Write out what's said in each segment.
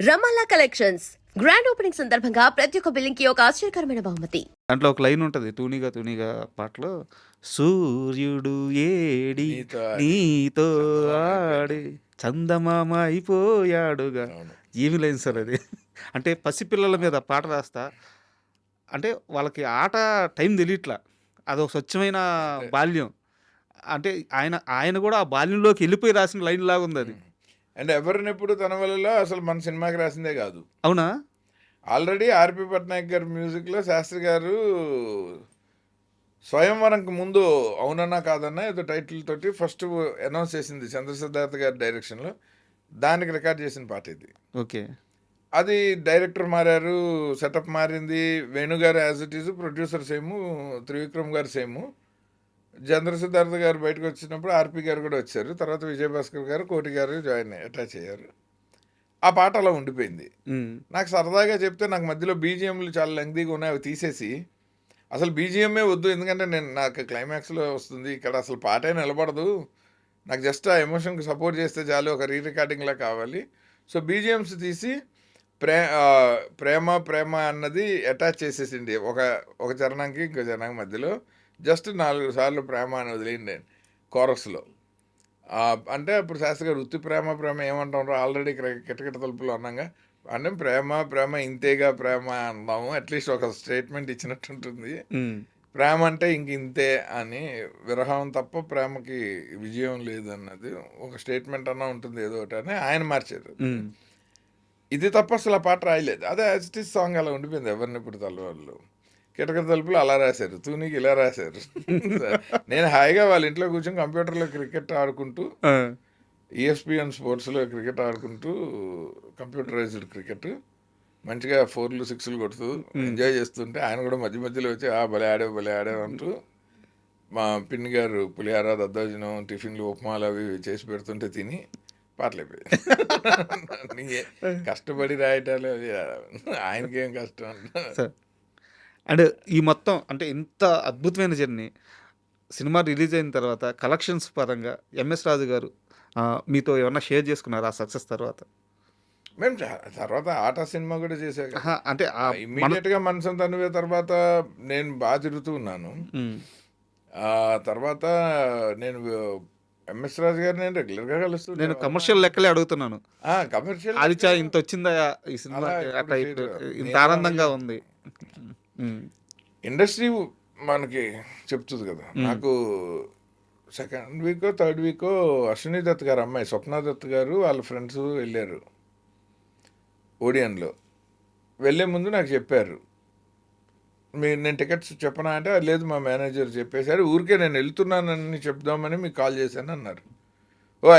రమాలా collections grand opening సందర్భంగా ప్రతి ఒక్క బిల్లింగ్ కి ఒక ఆశ్చర్యకరమైన బహుమతి. దాంట్లో ఒక లైన్ ఉంటది. 'తూనిగా తూనిగా' పాటలో సూర్యుడు ఏడి నీతో నీతో చందమామ ఆడే చందమామ అయిపోయాడుగా. అవును. ఏమి లైన్ సార్ అది. అంటే పసిపిల్లల మీద పాట రాస్తా అంటే వాళ్ళకి ఆట టైం తెలియట్లా. అదొక స్వచ్ఛమైన అంతే. బాల్యం. అంటే ఆయన కూడా ఆ బాల్యంలోకి వెళ్ళిపోయి రాసిన లైన్ లాగా ఉంది అది. అండ్ ఎవరినెప్పుడు తన వల్ల అసలు మన సినిమాకి రాసిందే కాదు. అవునా? ఆల్రెడీ ఆర్పి పట్నాయక్ గారి మ్యూజిక్లో శాస్త్రి గారు స్వయంవరంకి ముందు అవునన్నా కాదన్నా ఏదో టైటిల్ తోటి ఫస్ట్ అనౌన్స్ చేసింది చంద్రసిద్ధార్థ గారి డైరెక్షన్లో. దానికి రికార్డ్ చేసిన పాట ఇది. ఓకే. అది డైరెక్టర్ మారారు, సెటప్ మారింది. వేణుగారు as it is, producer same, Trivikram గారు సేము. చంద్రసిద్ధార్థ గారు బయటకు వచ్చినప్పుడు ఆర్పి గారు కూడా వచ్చారు. తర్వాత విజయభాస్కర్ గారు, కోటి గారు అటాచ్ అయ్యారు. ఆ పాట అలా ఉండిపోయింది. ఉమ్. నాకు సరదాగా చెప్తే నాకు మధ్యలో బీజిఎంలు చాలా లెంగ్తీగా ఉన్నాయి, అవి తీసేసి అసలు బీజిఎంఏ వద్దు, ఎందుకంటే నాకు క్లైమాక్స్లో వస్తుంది, ఇక్కడ అసలు పాటే నిలబడదు, నాకు జస్ట్ ఆ ఎమోషన్కి సపోర్ట్ చేస్తే చాలు, ఒక రీ రికార్డింగ్లా కావాలి. సో బీజిఎంస్ తీసి ప్రేమ ప్రేమ అన్నది అటాచ్ చేసేసింది ఒక చరణంకి ఇంకో చరణం మధ్యలో. జస్ట్ 4 సార్లు ప్రేమ అని వదిలేయండి కోరస్లో. అంటే అప్పుడు శాస్త్రి గారు ఉత్తి ప్రేమ ప్రేమ ఏమంటాం, ఆల్రెడీ కిటకిట తలుపులు అన్నాగా, అంటే ప్రేమ ప్రేమ ఇంతేగా ప్రేమ అందాము, అట్లీస్ట్ ఒక స్టేట్మెంట్ ఇచ్చినట్టుంటుంది. ప్రేమ అంటే ఇంక ఇంతే అని, విరహం తప్ప ప్రేమకి విజయం లేదు అన్నది ఒక స్టేట్మెంట్ అన్నా ఉంటుంది ఏదో ఒకటి అని ఆయన మార్చారు. ఇది తప్ప అసలు ఆ పాట రాయలేదు. అదే యాజిటీస్ సాంగ్ అలా ఉండిపోయింది. ఎవరిని ఇప్పుడు తలవాళ్ళు కిటకిట తలుపులు అలా రాశారు, తూనికి ఇలా రాశారు. నేను హాయిగా వాళ్ళ ఇంట్లో కూర్చొని కంప్యూటర్లో క్రికెట్ ఆడుకుంటూ, ESPN స్పోర్ట్స్లో క్రికెట్ ఆడుకుంటూ, కంప్యూటరైజ్డ్ క్రికెట్ మంచిగా 4లు 6లు కొడుతూ ఎంజాయ్ చేస్తుంటే ఆయన కూడా మధ్య మధ్యలో వచ్చి భలే ఆడావు అంటూ మా పిన్ని గారు పులిహార దద్దోజనం టిఫిన్లు ఉప్మాలు అవి చేసి పెడుతుంటే తిని పాటలు అయిపోయాయి. కష్టపడి రాయటాలు అవి ఆయనకేం కష్టం సార్ అండ్ ఈ మొత్తం అంటే ఇంత అద్భుతమైన జర్నీ సినిమా రిలీజ్ అయిన తర్వాత కలెక్షన్స్ పరంగా ఎంఎస్ రాజు గారు మీతో ఏమన్నా షేర్ చేసుకున్నారు ఆ సక్సెస్ తర్వాత? మేము తర్వాత ఆట సినిమా కూడా చేశాక అంటే ఇమ్మీడియట్గా మనసం తనువే తర్వాత నేను బాగా తిరుగుతూ ఉన్నాను. ఆ తర్వాత నేను ఎంఎస్ రాజు గారు నేను రెగ్యులర్గా కలుస్తున్నాను. నేను కమర్షియల్ లెక్కలే అడుగుతున్నాను. కమర్షియల్ అది ఇంత వచ్చిందా ఈ సినిమా, అట్లా ఇంత ఆనందంగా ఉంది. ఇండస్ట్రీ మనకి చెప్తుంది కదా. నాకు సెకండ్ వీకో థర్డ్ వీకో అశ్విని దత్ గారు అమ్మాయి స్వప్న దత్ గారు వాళ్ళ ఫ్రెండ్స్ వెళ్ళారు ఓడియన్లో. వెళ్ళే ముందు నాకు చెప్పారు, నేను టికెట్స్ చెప్పనా అంటే లేదు మా మేనేజర్ చెప్పేశారు, ఊరికే నేను వెళ్తున్నానని చెప్దామని మీకు కాల్ చేశాను అన్నారు.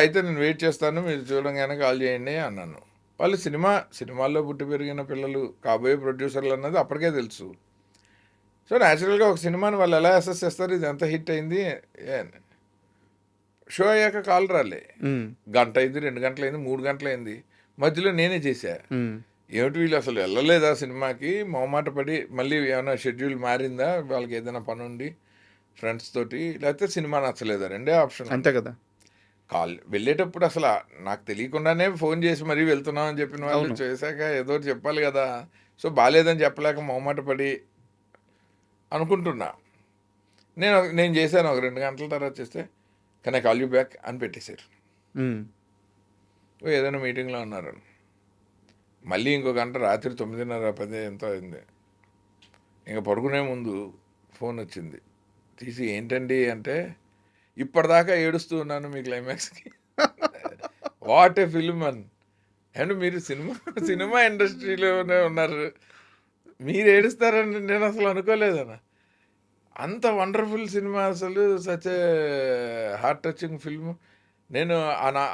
అయితే నేను వెయిట్ చేస్తాను, మీరు చూడంగానే కాల్ చేయండి అన్నాను. వాళ్ళు సినిమాల్లో పుట్టి పెరిగిన పిల్లలు, కాబోయే ప్రొడ్యూసర్లు అన్నది అప్పటికే తెలుసు. సో న్యాచురల్గా ఒక సినిమాని వాళ్ళు ఎలా అసెస్ చేస్తారు, ఇది ఎంత హిట్ అయింది. షో అయ్యాక కాల్ రాలే, గంట అయింది, 2 గంటలు అయింది, 3 గంటలు అయింది, మధ్యలో నేనే చేశా. ఏమిటి వీళ్ళు అసలు వెళ్ళలేదా సినిమాకి, మొహమాట పడి మళ్ళీ ఏమైనా షెడ్యూల్ మారిందా, వాళ్ళకి ఏదైనా పని ఉండి ఫ్రెండ్స్ తోటి, లేకపోతే సినిమా నచ్చలేదా, 2 ఆప్షన్. అంతే కదా. వెళ్ళేటప్పుడు అసలు నాకు తెలియకుండానే ఫోన్ చేసి మరీ వెళ్తున్నామని చెప్పిన వాళ్ళు చేశాక ఏదో చెప్పాలి కదా. సో బాగాలేదని చెప్పలేక మొహమాట పడి అనుకుంటున్నా. నేను చేశాను, ఒక 2 గంటల తర్వాత చేస్తే can I call you back అని పెట్టేశారు. ఏదైనా మీటింగ్లో ఉన్నారు. మళ్ళీ ఇంకో గంట రాత్రి 9:30 10 ఎంతో అయింది. ఇంకా పడుకునే ముందు ఫోన్ వచ్చింది. తీసి ఏంటండి అంటే, ఇప్పటిదాకా ఏడుస్తూ ఉన్నాను మీ క్లైమాక్స్కి, వాట్ ఏ ఫిల్మ్ అండ్ మీరు సినిమా ఇండస్ట్రీలోనే ఉన్నారు, మీరు ఏడుస్తారని నేను అసలు అనుకోలేదన్న. అంత వండర్ఫుల్ సినిమా, అసలు such a heart touching film. నేను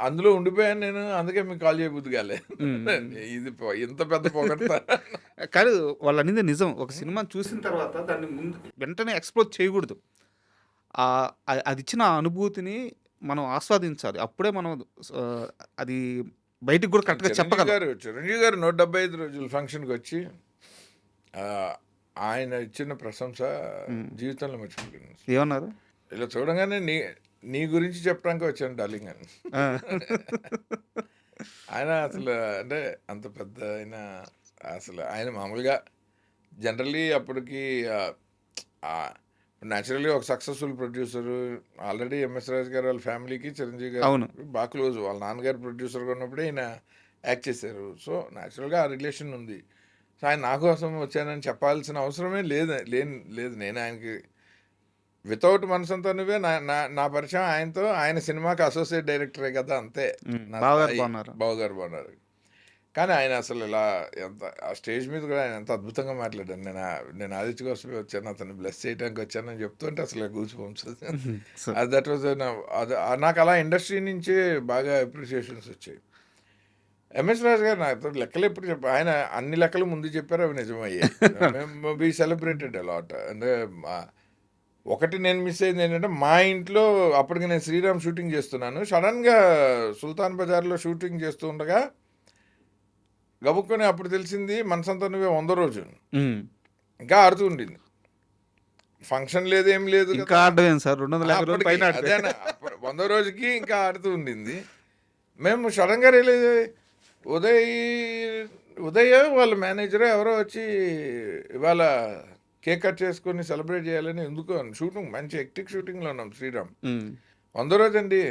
అందులో ఉండిపోయాను నేను, అందుకే మీకు కాల్ చేయబుద్ది కాలే. ఇది ఇంత పెద్ద పొగడతా కానీ వాళ్ళు అనేది నిజం. ఒక సినిమా చూసిన తర్వాత దాన్ని ముందు వెంటనే ఎక్స్ప్లోర్ చేయకూడదు. అది ఇచ్చిన అనుభూతిని మనం ఆస్వాదించాలి. అప్పుడే మనం అది బయటికి కూడా కరెక్ట్గా చెప్పగలం. చిరంజీవి గారు 175 రోజుల ఫంక్షన్కి వచ్చి ఆయన ఇచ్చిన ప్రశంస జీవితంలో మర్చిపోయాను. ఏమన్నారు? ఇలా చూడగానే నీ గురించి చెప్పడానికి వచ్చాను డార్లింగ్ అని. ఆయన అసలు అంటే అంత పెద్ద ఆయన అసలు ఆయన మామూలుగా జనరల్లీ అప్పటికి న్యాచురల్లీ ఒక సక్సెస్ఫుల్ ప్రొడ్యూసర్ ఆల్రెడీ ఎంఎస్ రాజు గారు వాళ్ళ ఫ్యామిలీకి చిరంజీవి గారు అవును. బాగా క్లోజ్. వాళ్ళ నాన్నగారు ప్రొడ్యూసర్గా ఉన్నప్పుడే ఈయన యాక్ట్ చేశారు. సో న్యాచురల్గా ఆ రిలేషన్ ఉంది. సో ఆయన నా కోసం వచ్చానని చెప్పాల్సిన అవసరమే లేదు. నేను ఆయనకి వితౌట్ మనసంతా నువ్వే నా పరిచయం ఆయనతో. ఆయన సినిమాకి అసోసియేట్ డైరెక్టరే కదా, అంతే. నా బావగారు స్థాయి. బాగున్నారు. బావగారు బాగున్నారు. కానీ ఆయన అసలు ఇలా ఎంత ఆ స్టేజ్ మీద కూడా ఆయన ఎంత అద్భుతంగా మాట్లాడారు. నేను ఆదిత్య కోసమే వచ్చాను, అతన్ని బ్లెస్ చేయడానికి వచ్చానని చెప్తుంటే అసలు goose bumps. So that was నాకు అలా ఇండస్ట్రీ నుంచే బాగా అప్రిషియేషన్స్ వచ్చాయి. ఎంఎస్ రాజు గారు నాతో లెక్కలు ఎప్పుడు చెప్పారు. ఆయన అన్ని లెక్కలు ముందు చెప్పారు, అవి నిజమయ్యాయి. మేము బీ సెలబ్రేటెడ్ అలాట్. అంటే ఒకటి నేను మిస్ అయింది ఏంటంటే, మా ఇంట్లో అప్పటికి నేను శ్రీరామ్ షూటింగ్ చేస్తున్నాను. సడన్గా సుల్తాన్ బజార్లో షూటింగ్ చేస్తూ ఉండగా గబుక్కొని అప్పుడు తెలిసింది మనసంతా నువ్వే 100 రోజు ఇంకా ఆడుతూ ఉండింది. ఫంక్షన్ లేదు, ఏం లేదు కదా. ఇంకా ఆడడం సార్ 250 రోజులు పైన ఆడితే. అదేనా 100 రోజుకి ఇంకా ఆడుతూ ఉండింది. మేము సడన్గా రియలైజ్ ఉదయ్ వాళ్ళ మేనేజర్ ఎవరో వచ్చి ఇవాళ కేక్ కట్ చేసుకొని సెలబ్రేట్ చేయాలని ఎందుకు షూటింగ్ మంచి ఎక్టిక్ షూటింగ్లో ఉన్నాం శ్రీరామ్. 100 రోజు అండి.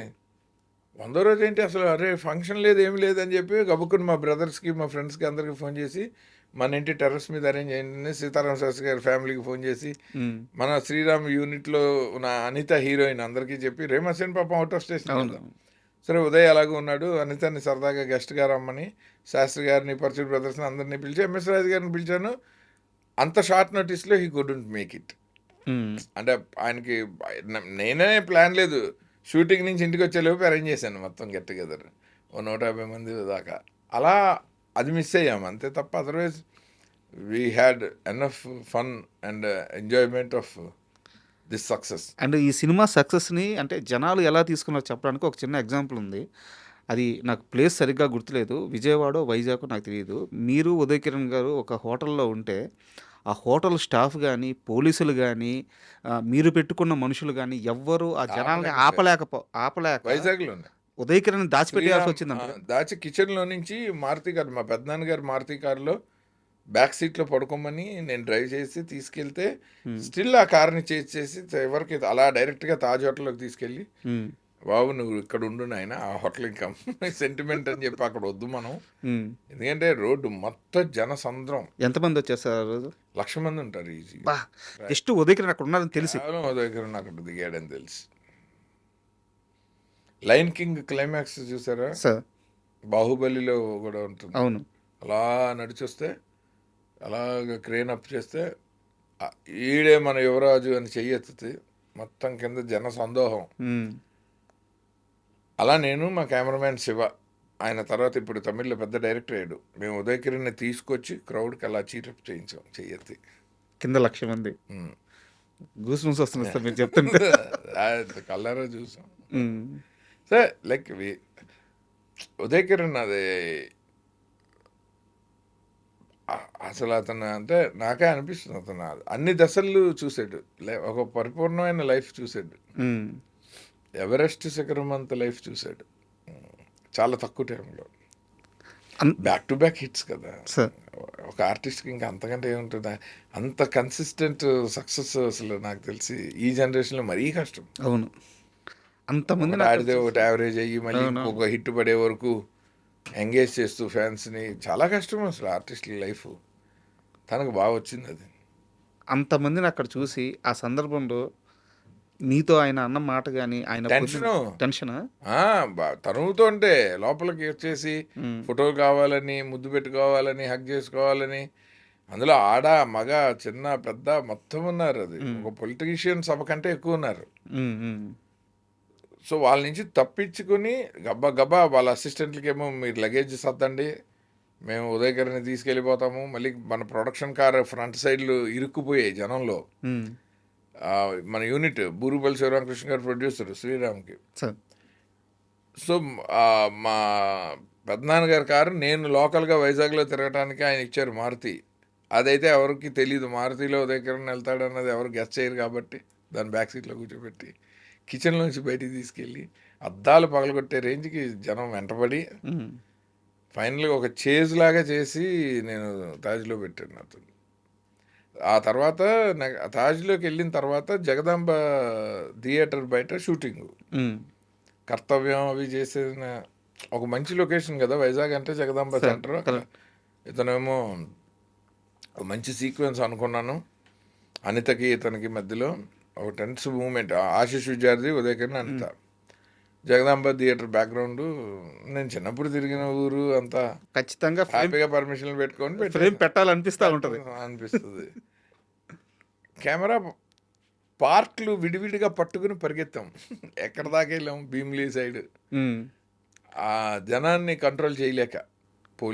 100 రోజు ఏంటి అసలు, అరే ఫంక్షన్ లేదు, ఏం లేదు అని చెప్పి గబుక్కుని మా బ్రదర్స్కి మా ఫ్రెండ్స్కి అందరికి ఫోన్ చేసి మన ఇంటి టెర్రస్ మీద అరేంజ్ అయ్యింది. సీతారాం శాస్త్రి గారి ఫ్యామిలీకి ఫోన్ చేసి మన శ్రీరామ్ యూనిట్లో ఉన్న అనిత హీరోయిన్ అందరికీ చెప్పి రేమసేన్ పాపం అవుట్ ఆఫ్ స్టేషన్. సరే ఉదయ్ అలాగే ఉన్నాడు, అనితని సరదాగా గెస్ట్గా రమ్మని శాస్త్రి గారిని పర్చూర్ బ్రదర్స్ని అందరినీ పిలిచి ఎంఎస్ రాజు గారిని పిలిచాను. అంత షార్ట్ నోటీస్లో హీ కుడెంట్ మేక్ ఇట్. అంటే ఆయనకి నేనే ప్లాన్ లేదు, షూటింగ్ నుంచి ఇంటికి వచ్చేలోపు అరేంజ్ చేశాను మొత్తం గెట్ టుగెదర్ 150 మంది దాకా. అలా అది మిస్ అయ్యాము అంతే తప్ప, otherwise we had enough fun and enjoyment of this success. And ఈ సినిమా సక్సెస్ని అంటే జనాలు ఎలా తీసుకున్నారో చెప్పడానికి ఒక చిన్న ఎగ్జాంపుల్ ఉంది. అది నాకు ప్లేస్ సరిగ్గా గుర్తులేదు, విజయవాడ వైజాగ్ నాకు తెలియదు. మీరు ఉదయ్ కిరణ్ గారు ఒక హోటల్లో ఉంటే ఆ హోటల్ స్టాఫ్ కానీ పోలీసులు కానీ మీరు పెట్టుకున్న మనుషులు కానీ ఎవ్వరు ఆ జనాల్ని ఆపలేక వైజాగ్లోనే ఉదయ్ కిరణ్ దాచిపెట్టాల్సి వచ్చిందంట. దాచి కిచెన్లో నుంచి మారుతి కారు, మా పెద్దనాన్న గారు మారుతి కారులో బ్యాక్ సీట్లో పడుకోమని నేను డ్రైవ్ చేసి తీసుకెళ్తే స్టిల్ ఆ కార్ని చేసి ఎవరికి అలా డైరెక్ట్గా తాజ్ హోటల్లోకి తీసుకెళ్ళి, బాబు నువ్వు ఇక్కడ ఉండు నాయన, ఆ హోటల్ ఇంకా సెంటిమెంట్ అని చెప్పి అక్కడ వద్దు మనం, ఎందుకంటే రోడ్డు మొత్తం జనసంద్రం. ఎంతమంది వచ్చేస్తారు ఆ రోజు? 1,00,000 మంది ఉంటారు ఈజీ. జస్ట్ ఉదయ్ కిరణ్ అక్కడ ఉన్నారని తెలిసి ఉదయ్ కిరణ్ అక్కడ దిగాడని తెలిసి. లయన్ కింగ్ క్లైమాక్స్ చూసారా? బాహుబలిలో కూడా ఉంటుంది. అవును. అలా నడిచొస్తే అలాగ క్రేన్ అప్ చేస్తే ఈడే మన యువరాజు అని చెయ్యెత్తుతే మొత్తం కింద జన సందోహం. అలా నేను మా కెమెరామ్యాన్ శివ, ఆయన తర్వాత ఇప్పుడు తమిళ్లో పెద్ద డైరెక్టర్ అయ్యాడు, మేము ఉదయ్ కిరణ్ని తీసుకొచ్చి క్రౌడ్కి అలా చీటప్ చేయించాం చెయ్యెత్తి. కింద 1,00,000 మంది గూస్ బంప్స్ వస్తుంది సార్ మీరు చెప్తుంటే. కల్లారా చూసాం. సార్ లైక్ ఉదయ్ కిరణ్ అది అసలు అతను అంటే నాకే అనిపిస్తుంది, అతను అన్ని దశలు చూసాడు, ఒక పరిపూర్ణమైన లైఫ్ చూసాడు. ఎవరెస్ట్ శిఖరం అంత లైఫ్ చూసాడు చాలా తక్కువ టైంలో. బ్యాక్ టు బ్యాక్ హిట్స్ కదా ఒక ఆర్టిస్ట్కి, ఇంకా అంతకంటే ఏముంటుంది. అంత కన్సిస్టెంట్ సక్సెస్ అసలు నాకు తెలిసి ఈ జనరేషన్లో మరీ కష్టం. అవును, అంతమంది ఆడితే ఒకటి యావరేజ్ అయ్యి మళ్ళీ ఒక హిట్ పడే వరకు ఎంగేజ్ చేస్తూ ఫ్యాన్స్ని చాలా కష్టం అసలు ఆర్టిస్టుల లైఫ్. తనకు బాగా వచ్చింది అది. అంతమందిని అక్కడ చూసి ఆ సందర్భంలో నీతో ఆయన అన్న మాట కానీ ఆయన టెన్షన్ తనువుతో ఉంటే లోపలికి వచ్చేసి ఫోటోలు కావాలని, ముద్దు పెట్టుకోవాలని, హగ్ చేసుకోవాలని, అందులో ఆడ మగ చిన్న పెద్ద మొత్తం ఉన్నారు. అది ఒక పొలిటీషియన్ సభ కంటే ఎక్కువ ఉన్నారు. సో వాళ్ళ నుంచి తప్పించుకుని గబ్బా వాళ్ళ అసిస్టెంట్లకి ఏమో మీరు లగేజ్ సర్దండి, మేము ఉదయ్ గారిని తీసుకెళ్ళిపోతాము. మళ్ళీ మన ప్రొడక్షన్ కార్ ఫ్రంట్ సైడ్లు ఇరుక్కుపోయాయి జనంలో. మన యూనిట్ బూరుపల్లి శివరామకృష్ణ గారు ప్రొడ్యూసర్ శ్రీరామ్కి. సో మా పెద్దనాన్నగారి కారు నేను లోకల్గా వైజాగ్లో తిరగడానికి ఆయన ఇచ్చారు మారుతి. అదైతే ఎవరికి తెలీదు, మారుతిలో ఉదయ్ కిరణ్ వెళ్తాడన్నది ఎవరు గెస్ట్ చేయరు కాబట్టి దాని బ్యాక్ సీట్లో కూర్చోబెట్టి కిచెన్లోంచి బయటికి తీసుకెళ్ళి అద్దాలు పగలగొట్టే రేంజ్కి జనం వెంటబడి ఫైనల్గా ఒక చేజ్ లాగా చేసి నేను తాజ్లో పెట్టాను నాతో. ఆ తర్వాత తాజ్లోకి వెళ్ళిన తర్వాత జగదాంబ థియేటర్ బయట షూటింగ్ ఉమ్. కర్తవ్యం అవి చేసిన ఒక మంచి లొకేషన్ కదా వైజాగ్ అంటే జగదాంబ సెంటర్. ఇతనేమో ఒక మంచి సీక్వెన్స్ అనుకున్నాను. అనితకి ఇతనికి మధ్యలో ఒక టెన్స్ మూమెంట్, ఆశీష్ విద్యార్థి ఉదయకరణ అనిత. జగదాంబ థియేటర్ బ్యాక్గ్రౌండ్ నేను చిన్నప్పుడు తిరిగిన ఊరు అంతా ఖచ్చితంగా హ్యాపీగా పర్మిషన్లు పెట్టుకొని ఫ్రేమ్ పెట్టాలనిపిస్తూ ఉంటుంది. అనిపిస్తుంది. కెమెరా పార్ట్లు విడివిడిగా పట్టుకుని పరిగెత్తాం. ఎక్కడ దాకా వెళ్ళాం భీమిలీ సైడ్. ఉమ్. ఆ జనాన్ని కంట్రోల్ చేయలేక